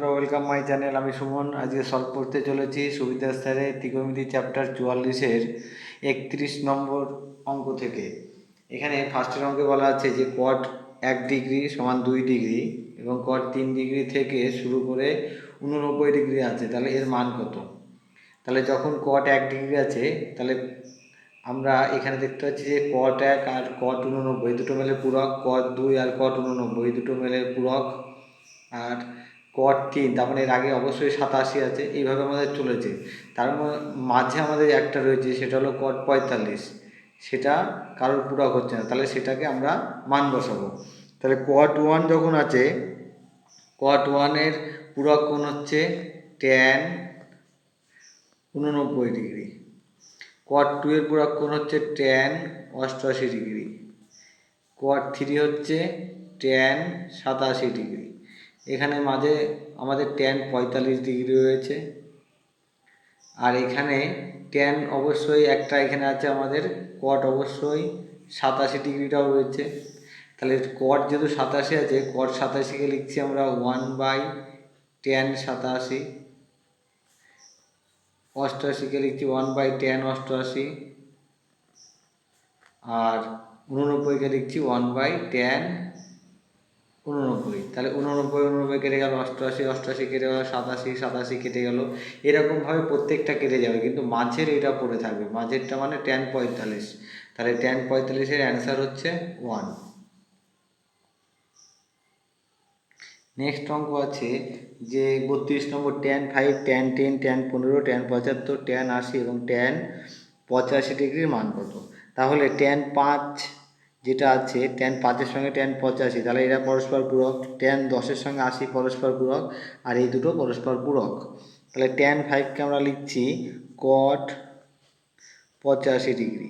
বন্ধুরা, welcome my channel. আমি সুমন। আজকে সলভ করতে চলেছি সুবিধা স্যারে ত্রিকোণমিতি চ্যাপ্টার 44-এর 31 নম্বর অঙ্ক থেকে। এখানে ফার্স্টের অঙ্কে বলা আছে যে কট 1 ডিগ্রি সমান 2 ডিগ্রি এবং কট 3 ডিগ্রি থেকে শুরু করে 89 ডিগ্রি আছে, তাহলে এর মান কত? তাহলে যখন কট 1 ডিগ্রি আছে, তাহলে আমরা এখানে দেখতে পাচ্ছি যে কট 1 আর কট 89 দুটো মেলে পূরক, কট 2 আর কট 89 দুটো মেলে পূরক, আর কট 3 তার মানে এর আগে অবশ্যই 87 আছে। এইভাবে আমাদের চলেছে। তার মাঝে আমাদের একটা রয়েছে, সেটা হলো কট 45, সেটা কারোর পূরক হচ্ছে না, তাহলে সেটাকে আমরা মান বসাবো। তাহলে কট 1 যখন আছে, কট 1-এর পূরক কোণ হচ্ছে ট্যান 89 ডিগ্রি। কট 2-এর পূরক কোণ হচ্ছে ট্যান 88 ডিগ্রি। কট 3 হচ্ছে ট্যান 87 ডিগ্রি। এখানে মাঝে আমাদের ট্যান 45 ডিগ্রি রয়েছে, আর এখানে ট্যান অবশ্যই একটা এখানে আছে আমাদের, কট অবশ্যই 87 ডিগ্রিটাও রয়েছে। তাহলে কট যেহেতু 87 আছে, কট 87কে লিখছি আমরা 1/ট্যান 87, 88কে লিখছি 1/ট্যান 88, আর 89কে লিখছি 1/ট্যান 89। তাহলে 89 কেটে গেল, 88 কেটে গেল, 87 কেটে গেল। এরকমভাবে প্রত্যেকটা কেটে যাবে, কিন্তু মাঝের এটা পড়ে থাকবে। মাঝেরটা মানে ট্যান 45। তাহলে ট্যান 45-এর অ্যান্সার হচ্ছে 1। নেক্সট অঙ্ক আছে যে 32 number, tan 5, tan 10, tan 15, tan 75, tan 80 এবং ট্যান 85 ডিগ্রির মান কত? তাহলে ট্যান 5 যেটা আছে, ট্যান 5-এর সঙ্গে ট্যান 85, তাহলে এরা পরস্পর পূরক। ট্যান 10-এর সঙ্গে 80 পরস্পর পূরক, আর এই দুটো পরস্পর পূরক। তাহলে ট্যান 5-কে আমরা লিখছি কট 85 ডিগ্রি।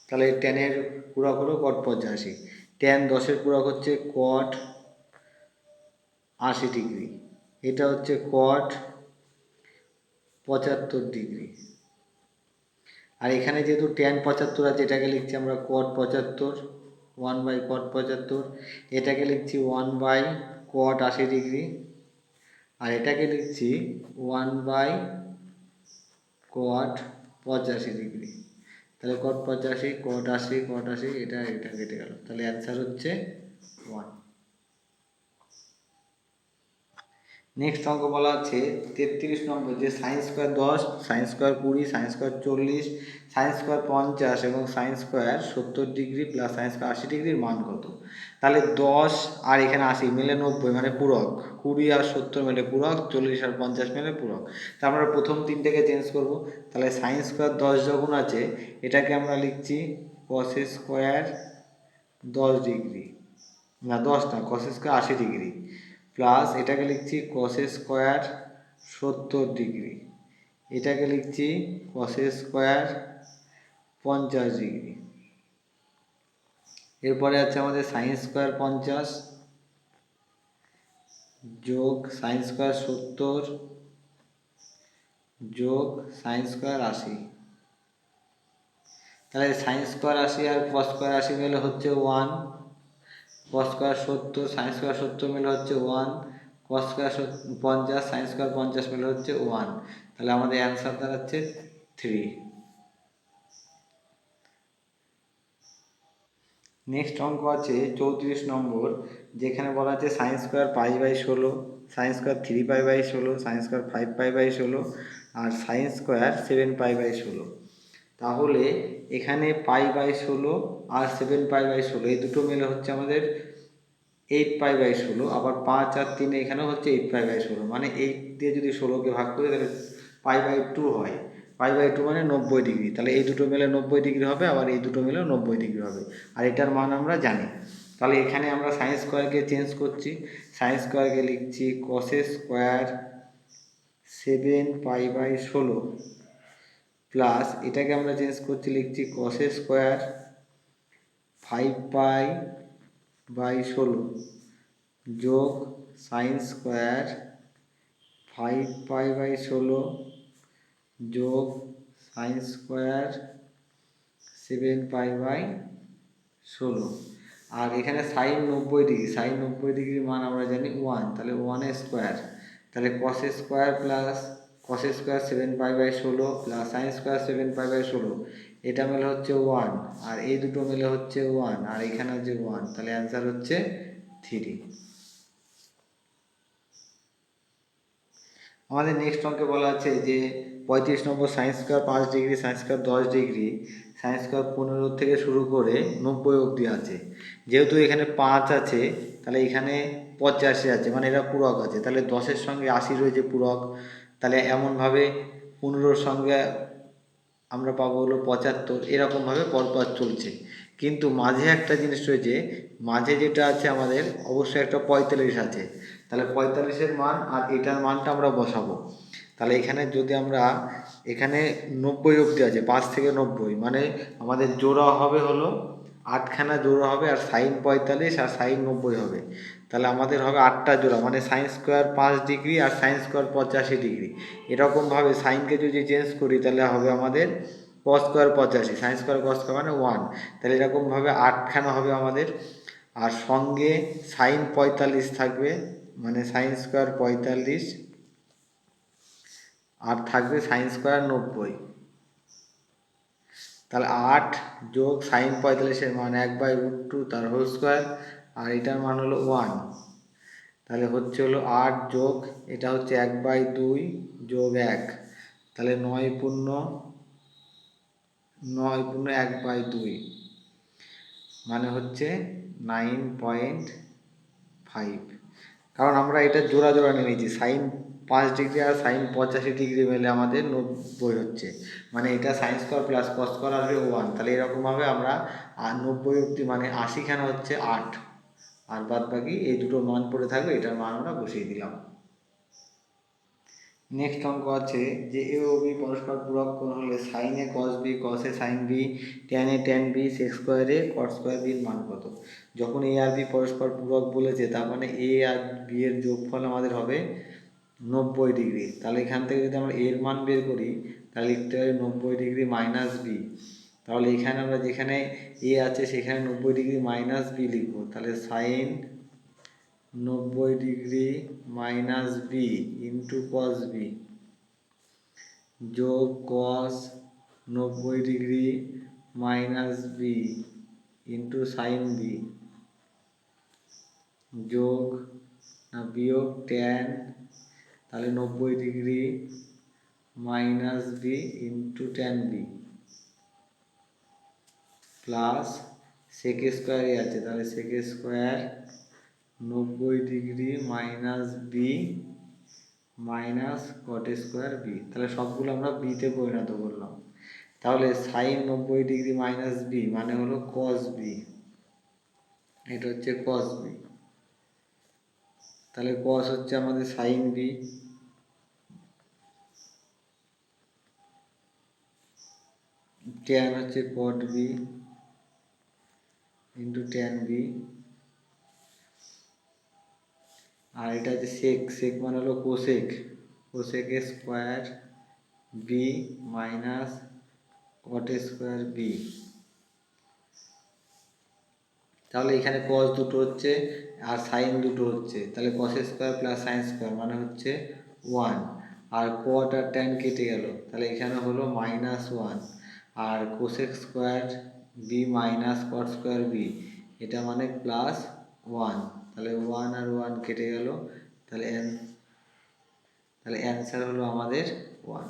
তাহলে ট্যানের পূরক হলো কট 85। ট্যান 10-এর পূরক হচ্ছে কট 80 ডিগ্রি। এটা হচ্ছে কট 75 ডিগ্রি। আর এখানে যেহেতু ট্যান 75 আছে, এটাকে লিখছি আমরা কট 75, 1/কট 75। এটাকে লিখছি 1/কট 80 ডিগ্রি, আর এটাকে লিখছি 1/কট 85 ডিগ্রি। তাহলে কট 85, কট 80, কট 80, এটা কেটে গেল। তাহলে অ্যান্সার হচ্ছে 1। নেক্সট অঙ্ক বলা আছে 33 নম্বর, যে sign square 10, sine square 20, sine square 40, sine square 50 এবং sine square 70 degree plus sine square 80 ডিগ্রির মান কত? তাহলে 10 আর এখানে 80 মিলে 90 মানে পূরক, 20 আর 70 মিলে পূরক, 40 আর 50 মিলে পূরক। তা আমরা প্রথম তিনটাকে চেঞ্জ করব। তাহলে সাইন স্কোয়ার 10 যখন আছে, এটাকে আমরা লিখছি কস স্কোয়ার 10 ডিগ্রি, না 10 না, কস স্কোয়ার 80 ডিগ্রি, প্লাস এটাকে লিখছি কস স্কোয়ার 70 ডিগ্রি, এটাকে লিখছি কস স্কোয়ার 50 ডিগ্রি। এরপরে আছে আমাদের সাইন স্কোয়ার 50 যোগ সাইন স্কোয়ার 70 যোগ সাইন স্কোয়ার 80। তাহলে সাইন স্কোয়ার 80 আর কস স্কোয়ার 80 মিলে হচ্ছে 1, কস স্কোয়ার 70 সাইন স্কোয়ার 70 মিলে হচ্ছে 1, কস স্কোয়ার 50 সাইন স্কোয়ার 50 মিলে হচ্ছে 1। তাহলে আমাদের অ্যান্সার দাঁড়াচ্ছে 3। নেক্সট অঙ্ক আছে 34 নম্বর, যেখানে বলা আছে sine square π/16, sine square 3π/16, sine square 5π/16 আর সাইন স্কোয়ার 7π/16। তাহলে এখানে π/16 আর 7π/16 এই দুটো মিলে হচ্ছে আমাদের 8π/16, আবার 5 আর 3 এখানেও হচ্ছে 8π/16, মানে 8 দিয়ে যদি 16কে ভাগ করি তাহলে π/2 হয়। π/2 মানে 90 ডিগ্রি। তাহলে এই দুটো মিলে 90 ডিগ্রি হবে, আবার এই দুটো মিলেও 90 ডিগ্রি হবে, আর এটার মান আমরা জানি। তাহলে এখানে আমরা সাইন স্কোয়ারকে চেঞ্জ করছি। সাইন স্কোয়ারকে লিখছি কস স্কোয়ার 7π/16 প্লাস এটাকে আমরা চেঞ্জ করছি, লিখছি কস স্কোয়ার 5π/16 যোগ সাইন স্কোয়ার 5π/16 যোগ সাইন স্কোয়ার 7π/16। আর এখানে সাইন 90 ডিগ্রি, সাইন 90 ডিগ্রির মান আমরা জানি 1, তাহলে 1 স্কোয়ার। তাহলে cos square plus cos square 7π/16 plus sine square 7π/16, এটা মিলে হচ্ছে 1, আর এই দুটো মিলে হচ্ছে 1, আর এখানে হচ্ছে 1, তাহলে অ্যান্সার হচ্ছে 3। আমাদের নেক্সট অঙ্কে বলা আছে যে 35 number sine square 5 degree, sine square 10 degree, sine square 15 থেকে শুরু করে 90 অবধি আছে। যেহেতু এখানে 5 আছে তাহলে এখানে 85 আছে, মানে এরা পূরক আছে, তাহলে 10-এর সঙ্গে 80 রয়েছে পূরক, তাহলে এমনভাবে 15-র সঙ্গে আমরা পাবো হলো 75, এরকমভাবে পরপর চলছে। কিন্তু মাঝে একটা জিনিস রয়েছে, মাঝে যেটা আছে আমাদের অবশ্যই একটা 45 আছে, তাহলে 45-এর মান আর এটার মানটা আমরা বসাবো। তাহলে এখানে যদি আমরা এখানে 90 অবধি আছে, 5 থেকে 90, মানে আমাদের জোড়া হবে হলো 8খানা জোড়া হবে, আর সাইন 45 আর সাইন 90 হবে, তাহলে আমাদের হবে 8টা জোড়া, মানে সাইন স্কোয়ার 5 ডিগ্রি আর সাইন স্কোয়ার 85 ডিগ্রি। এরকমভাবে সাইনকে যদি চেঞ্জ করি তাহলে হবে আমাদের cos square 85, sine square cos square মানে 1, তাহলে এরকমভাবে 8খানা হবে আমাদের। আর সঙ্গে সাইন 45 থাকবে, মানে সাইন স্কোয়ার 45, আর থাকবে সাইন স্কোয়ার 90, তাহলে 8 যোগ সাইন 45-এর মান 1/√2 তার হোল স্কোয়ার, আর এটার মান হলো 1, তাহলে হচ্ছে হলো 8 যোগ এটা হচ্ছে 1/2 যোগ 1, তাহলে 9×9 1/2, মানে হচ্ছে 9.5। কারণ আমরা এটা জোড়া জোড়া নিয়ে নিয়েছি, সাইন 5 ডিগ্রি আর সাইন 85 ডিগ্রি মিলে আমাদের 90 হচ্ছে, মানে এটা sign square plus cos square আসবে 1, তাহলে এরকমভাবে আমরা 90 অবধি মানে 80খানা হচ্ছে 8, আর বাদ বাকি এই দুটো মান পড়ে থাকবে, এটার মান আমরা বসিয়ে দিলাম। নেক্সট অঙ্ক আছে যে এ ও বি পরস্পর পূরক কোণ হলে sine A cos B, cos A sine B, tan A tan B, sec square A cot square বির মান কত? যখন এ আর বি পরস্পর পূরক বলেছে, তার মানে এ আর বি এর যোগফল আমাদের হবে 90 ডিগ্রি। তাহলে এখান থেকে যদি আমরা এর মান বের করি তাহলে লিখতে হবে 90 ডিগ্রি মাইনাস বি। তাহলে এখানে আমরা যেখানে এ আছে সেখানে 90 ডিগ্রি মাইনাস বি লিখবো, তাহলে sine 90 degree minus B into cos B যোগ cos 90 degree minus B into sine B যোগ না বিয়োগ ট্যান, তাহলে 90 degree minus B into tan B plus sec square এ আছে, তাহলে sec square 90 degree minus B minus cot square B, তাহলে সবগুলো আমরা বিতে পরিণত করলাম। তাহলে সাইন 90 ডিগ্রি মাইনাস বি মানে হলো কস বি, এটা হচ্ছে কস বি, তাহলে কস হচ্ছে আমাদের সাইন বি, ট্যান হচ্ছে cot B into tan B, আর এটা হচ্ছে সেক, সেক মানে হলো cosec, cosec square B minus cot square B. তাহলে এখানে কস দুটো হচ্ছে আর সাইন দুটো হচ্ছে, তাহলে cos square plus sine square মানে হচ্ছে 1, আর কট আর ট্যান কেটে গেল, তাহলে এখানে হলো -1, আর cosec square B minus cot square B এটা মানে +1, তাহলে 1 আর 1 কেটে গেল, তাহলে অ্যান্সার হলো আমাদের 1।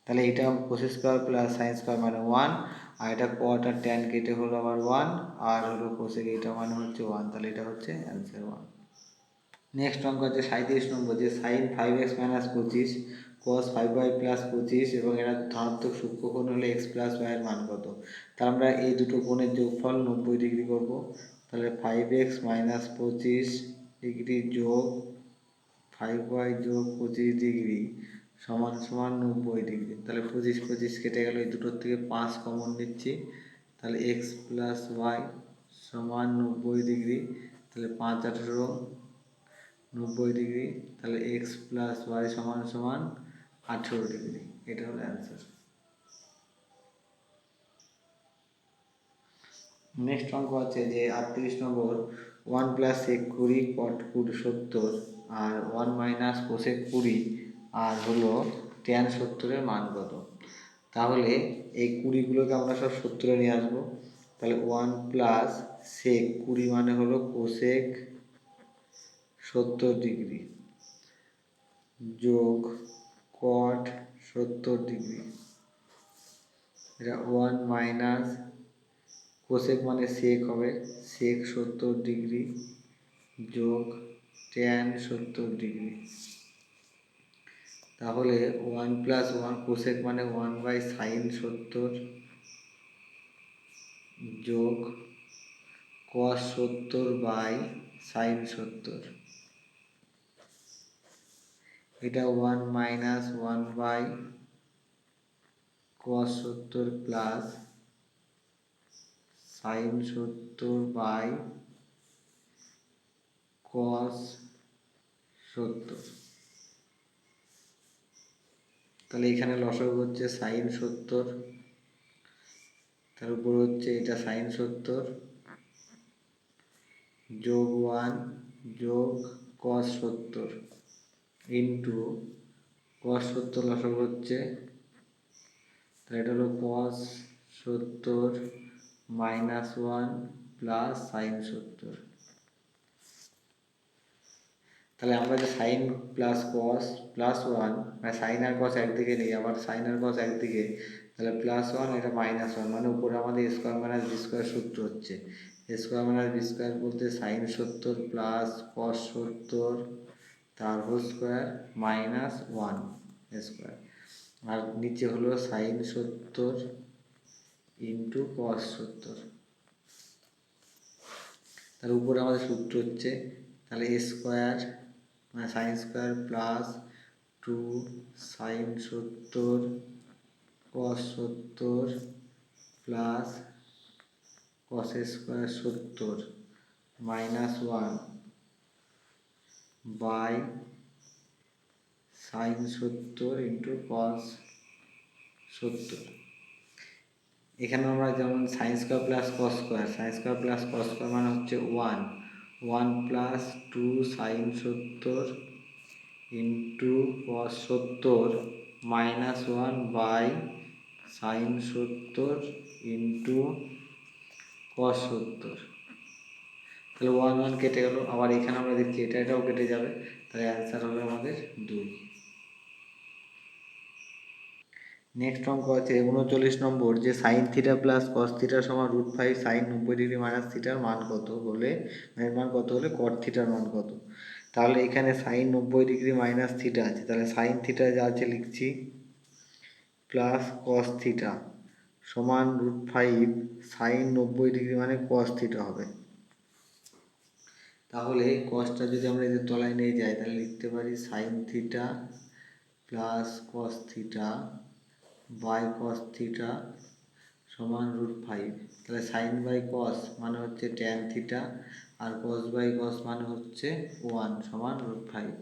তাহলে এটা cos square plus sine square মানে 1, আর এটা কট আর ট্যান কেটে হলো আবার 1, আর হলো কোসেক এটা মানে হচ্ছে 1, তাহলে এটা হচ্ছে অ্যান্সার 1। নেক্সট অঙ্ক হচ্ছে 37 নম্বর, যে সাইন 5x - 25 কস 5y + 25 এবং এরা ধনাত্মক সূক্ষ্মকোণ হলে x + y এর মান কত? তাহলে আমরা এই দুটো কোণের যোগফল 90 ডিগ্রি করব, তাহলে 5x - 25 ডিগ্রি যোগ 5y যোগ 25 ডিগ্রি সমান সমান 90 ডিগ্রি। তাহলে 25 25 কেটে গেল, এই দুটোর থেকে 5 কমন নিচ্ছি, তাহলে x + y সমান 90 ডিগ্রি, তাহলে 5 18 90 ডিগ্রি, তাহলে x + y সমান সমান 18 ডিগ্রি, এটা হলো অ্যান্সার। নেক্সট অঙ্ক আছে যে 38 নম্বর, ওয়ান প্লাস সেক 20 কট 70 আর 1 মাইনাস কোসেক 20 আর হলো ট্যান 70-এর মান কত। তাহলে এই 20গুলোকে আমরা সব 70-এ নিয়ে আসবো। তাহলে 1 প্লাস সেক 20 মানে হলো কোসেক 70 ডিগ্রি যোগ কট 70 ডিগ্রি, এটা 1 মাইনাস কোসেক মানে সেক হবে, সেক 70 ডিগ্রি যোগ ট্যান 70 ডিগ্রি। তাহলে 1 প্লাস 1 কোসেক মানে 1 বাই সাইন 70 যোগ কস 70 বাই সাইন 70, এটা 1 minus 1 by cos 70 plus sine 70 by cos 70। তাহলে এখানে লসাগু হচ্ছে সাইন 70, তার উপর হচ্ছে এটা সাইন 70 যোগ 1 যোগ কস 70 ইন্টু কস 70 লসাগু হচ্ছে, তাহলে এটা হলো কস 70 মাইনাস 1 প্লাস সাইন 70। তাহলে আমরা যে সাইন প্লাস কস প্লাস 1 মানে সাইন আর কস একদিকে নেই, আবার সাইন আর কস একদিকে, তাহলে প্লাস 1 এটা মাইনাস 1 মানে উপরে আমাদের স্কোয়ার মাইনাস বি স্কোয়ার সূত্র হচ্ছে। স্কোয়ার মাইনাস বি স্কোয়ার বলতে সাইন 70 প্লাস কস 70 তার হোল স্কোয়ার মাইনাস 1 স্কোয়ার, আর নিচে হলো সাইন 70 ইন্টু কস 70। তার উপরে আমাদের সূত্র হচ্ছে, তাহলে এ স্কোয়ার মানে sine square plus 2 sine 70 cos 70 plus cos square 70 minus 1 by sine 70 into cos 70। এখানে আমরা যেমন sine square plus cos square, sine square plus cos square মানে হচ্ছে 1 plus 2 sine 70 into cos 70 minus 1 by sine 70 into cos 70। তাহলে 1 কেটে গেল, আবার এখানে আমরা দেখছি এটাও কেটে যাবে, তাহলে অ্যান্সার হবে আমাদের 2। নেক্সট অঙ্ক আছে 39 নম্বর, যে sign theta plus cos theta সমান √5 সাইন 90 ডিগ্রি মাইনাস থিটার মান কত হলে, এর মান কত হলে কট থিটার মান কত। তাহলে এখানে সাইন 90 ডিগ্রি মাইনাস থিটা আছে, তাহলে সাইন থিটা যা আছে লিখছি প্লাস কস থিটা সমান √5 সাইন 90 ডিগ্রি মানে কস থিটা হবে। তাহলে কসটা যদি আমরা এদের তলায় নিয়ে যাই তাহলে লিখতে পারি sine theta plus cos theta by cos theta সমান √5। তাহলে সাইন বাই কস মানে হচ্ছে ট্যান থিটা আর কস বাই কস মানে হচ্ছে 1 সমান √5।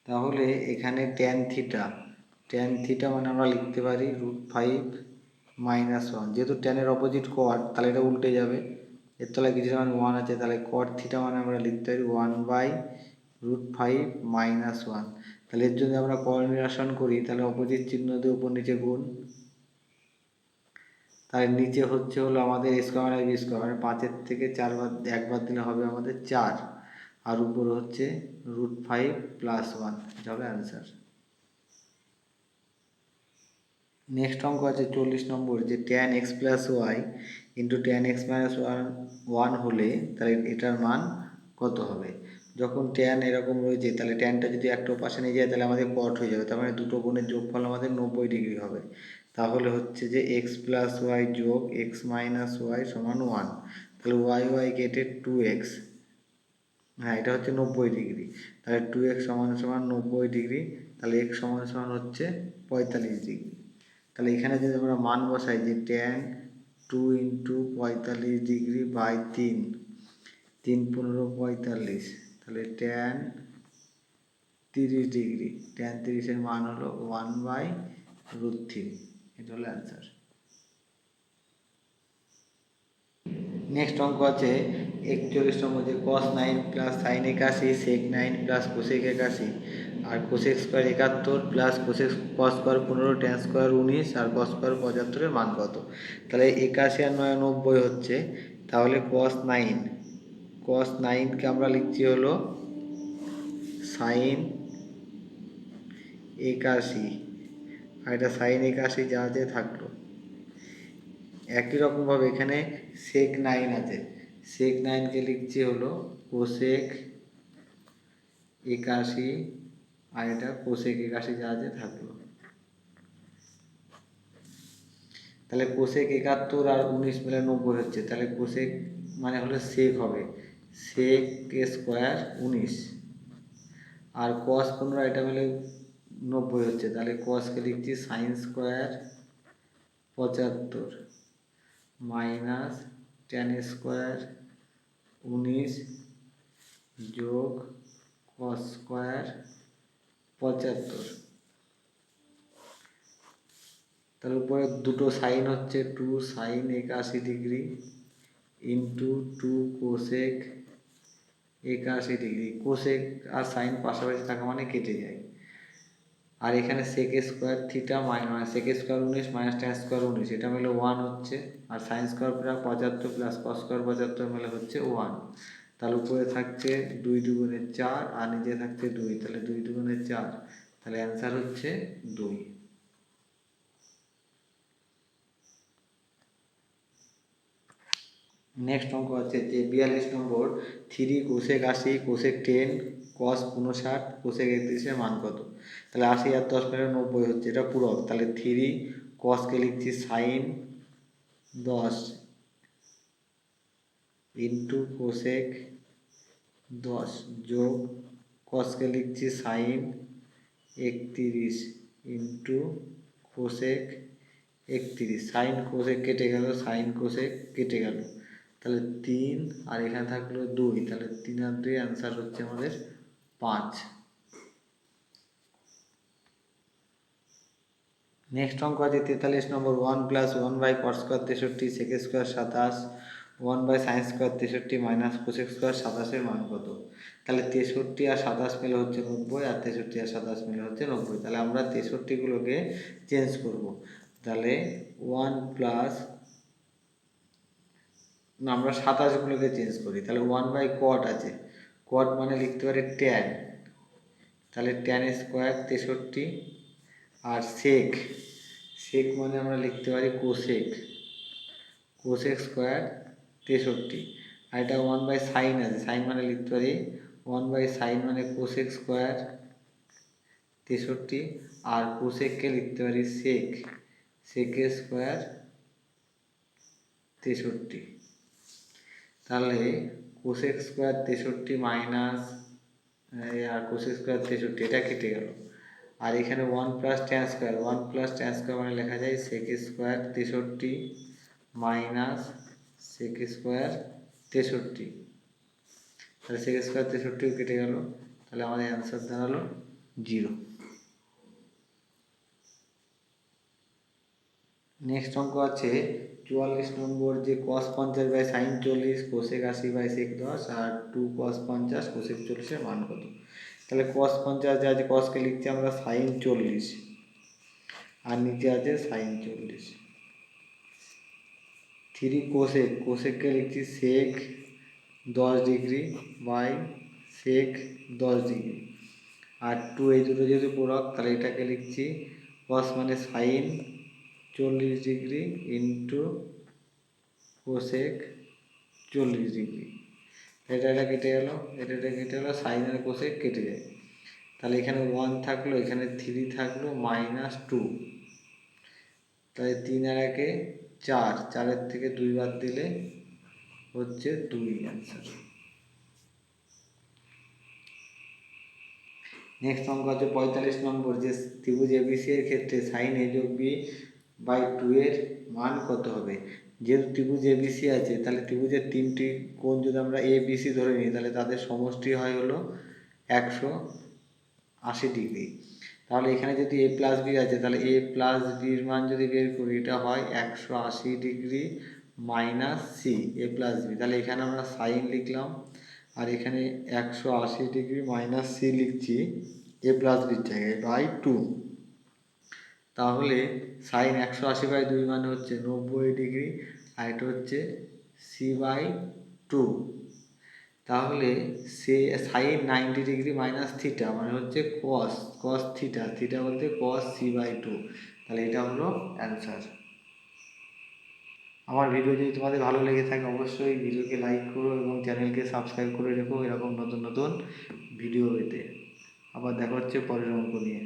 তাহলে এখানে ট্যান থিটা মানে আমরা লিখতে পারি √5 মাইনাস 1, যেহেতু ট্যানের অপোজিট কট তাহলে এটা উল্টে যাবে, এর তলায় কিছু মানে 1 আছে, তাহলে কট থিটা মানে আমরা লিখতে পারি 1 বাই √5 মাইনাস 1। তাহলে এর যদি আমরা কোঅর্ডিনেশন করি তাহলে অপোজিট চিহ্ন দিয়ে উপর নিচে গুণ, তাহলে নিচে হচ্ছে হলো আমাদের স্কোয়ার মাইনাস বি স্কোয়ার মানে 5-এর থেকে 4 বাদ 1 বাদ দিলে হবে আমাদের 4, আর উপর হচ্ছে √5 প্লাস 1, এটা হবে অ্যান্সার। নেক্সট অঙ্ক আছে 40 নম্বর, যে tan X plus Y into tan X minus 1 হলে তাহলে এটার মান কত হবে। যখন ট্যান এরকম রয়েছে তাহলে ট্যানটা যদি একটা পাশে নিয়ে যায় তাহলে আমাদের কট হয়ে যাবে, তার মানে দুটো কোণের যোগফল আমাদের 90 ডিগ্রি হবে। তাহলে হচ্ছে যে এক্স প্লাস ওয়াই যোগ এক্স মাইনাস ওয়াই সমান 1, তাহলে ওয়াই কেটে 2x, হ্যাঁ এটা হচ্ছে 90 ডিগ্রি, তাহলে 2x সমান সমান 90 ডিগ্রি, তাহলে x সমান সমান হচ্ছে 45 ডিগ্রি। তাহলে এখানে যদি আমরা মান বসাই যে ট্যান 2 ইন্টু 45 ডিগ্রি বাই 3, 3 15 45, তাহলে ট্যান 30 ডিগ্রি, ট্যান 30-এর মান হলো 1/√3, এটা হলো অ্যান্সার। নেক্সট অঙ্ক আছে 41 নম্বর, যে cos 9 plus sine 81 sec 9 plus cosec 81 আর cosec square 71 plus cosec cos square 15 tan square 19 আর কস স্কোয়ার 75 এর মান কত? তাহলে 81 আর 9 90 হচ্ছে, তাহলে cos 9 কে আমরা লিখছি হলো সাইন 81 আর এটা সাইন 81 যা আছে থাকলো। একই রকমভাবে এখানে সেক 9 আছে, সেক 9 কে লিখছি হলো কোসেক 81 আর এটা কোসেক 81 যা আছে থাকলো। তাহলে কোসেক 71 আর 19 মিলে 90 হচ্ছে, তাহলে কোসেক মানে হলো সেক হবে সেক স্কোয়ার 19 আর কস 15 এটা মিলে 90 হচ্ছে, তাহলে কসকে লিখছি sine square 75 minus tan square 19 যোগ কস স্কোয়ার 75। তার উপরে দুটো সাইন হচ্ছে 2 sine 81 degree into 2 cosec 81 degree. Cosec আর সাইন পাশাপাশি থাকা মানে কেটে যায়। আর এখানে sec square theta minus sec square 19 minus tan square 19 এটা মিলে 1 হচ্ছে, আর সাইন স্কোয়ার প্রায় 75 প্লাস কস স্কোয়ার 75 মিলে হচ্ছে 1। তার উপরে থাকছে 2 দুগুণে 4 আর নিচে থাকছে 2, তাহলে 2 দুগুণে 4, তাহলে অ্যান্সার হচ্ছে 2। নেক্সট অঙ্ক আছে যে 42 নম্বর, 3 কোসেক 80 কোসেক 10 কস 59 কোসেক 31 এর মান কত? তাহলে 80 আর 10 মিলে 90 হচ্ছে, এটা পূরক, তাহলে 3 কসকে লিখছি সাইন 10 ইন্টু কোসেক 10 যোগ কসকে লিখছি sine 31 into cosec 31। Sine cosec কেটে গেল, সাইন কোসেক কেটে গেল, তাহলে 3 আর এখানে থাকলো 2, তাহলে 3 আর 2 অ্যান্সার হচ্ছে আমাদের 5। নেক্সট অঙ্ক আছে 43 নম্বর, 1 plus 1 by cot square 63 sec square 27 1 by sine square 63 minus cosec square 27 এর মান কত? তাহলে 63 আর 27 মিলে হচ্ছে 90 আর 63 আর 27 মিলে হচ্ছে 90, তাহলে আমরা 63 গুলোকে চেঞ্জ করব। তাহলে 1 প্লাস না, আমরা 27 গুলোকে চেঞ্জ করি, তাহলে 1 বাই কট আছে, কট মানে লিখতে পারি ট্যান, তাহলে ট্যান স্কোয়ার 63 আর সেক সেক মানে আমরা লিখতে পারি কোসেক কোসেক স্কোয়ার 63 আর এটা 1 বাই সাইন আছে, সাইন মানে লিখতে পারি 1 বাই সাইন মানে কোসেক স্কোয়ার 63 আর কোসেককে লিখতে পারি সেক সেক স্কোয়ার 63। তাহলে কোসেক স্কোয়ার 63 মাইনাস আর কোসেক স্কোয়ার 63 এটা কেটে গেল, আর এখানে 1 plus tan square 1 plus tan square মানে লেখা যায় sec square 63 minus sec square 63, তাহলে সেক স্কোয়ার 63 কেটে গেল, তাহলে আমাদের অ্যান্সার দাঁড়ালো 0। নেক্সট অঙ্ক আছে 44 নম্বর, যে cos 50 by sine 40 cosec 80 by sec 10 আর 2 cos 50 কোসেক 40 এর মান কত? তাহলে cos 50 যা আছে cosকে লিখছি আমরা সাইন 40 আর নিচে আছে সাইন 40। 3 কোসেককে লিখছি সেক 10 ডিগ্রি বাই সেক 10 ডিগ্রি আর 2 এই দুটো যেহেতু পূরক, তাহলে এটাকে লিখছি cos মানে sine 40 degree into cosec 40 degree. এটা কেটে গেল, এটা কেটে গেল, সাইন আর কোসেক কেটে যায়, তাহলে এখানে 1 থাকলো, এখানে 3 থাকলো মাইনাস 2, তাহলে 3 আর 1 4, 4-এর থেকে 2 বাদ দিলে হচ্ছে 2 অ্যান্সার। নেক্সট অঙ্ক আছে 45 নম্বর, যে ত্রিভুজ এবিসি এর ক্ষেত্রে সাইন এ যোগ বি বাই 2 এর মান কত হবে? যেহেতু ত্রিভুজ এবিসি আছে, তাহলে ত্রিভুজের 3টি কোণ যদি আমরা এ বিসি ধরে নিই, তাহলে তাদের সমষ্টি হয় হলো 180 ডিগ্রি। তাহলে এখানে যদি এ প্লাস বি আছে, তাহলে এ প্লাস বির মান যদি বের করি, এটা হয় 180 ডিগ্রি মাইনাস সি এ প্লাস বি। তাহলে এখানে আমরা সাইন লিখলাম, আর এখানে 180 ডিগ্রি মাইনাস সি লিখছি এ প্লাস বির জায়গায় বাই 2। তাহলে সাইন 180/2 মানে হচ্ছে 90 ডিগ্রি, আর এটা হচ্ছে সি বাই 2। তাহলে সে সাইন 90 ডিগ্রি মাইনাস থিটা মানে হচ্ছে কস, থিটা, থিটা বলতে কস সি বাই 2। তাহলে এটা হলো অ্যান্সার। আমার ভিডিও যদি তোমাদের ভালো লেগে থাকে অবশ্যই ভিডিওকে লাইক করো এবং চ্যানেলকে সাবস্ক্রাইব করে রেখো এরকম নতুন নতুন ভিডিও পেতে। আবার দেখা হচ্ছে পরের অঙ্ক নিয়ে।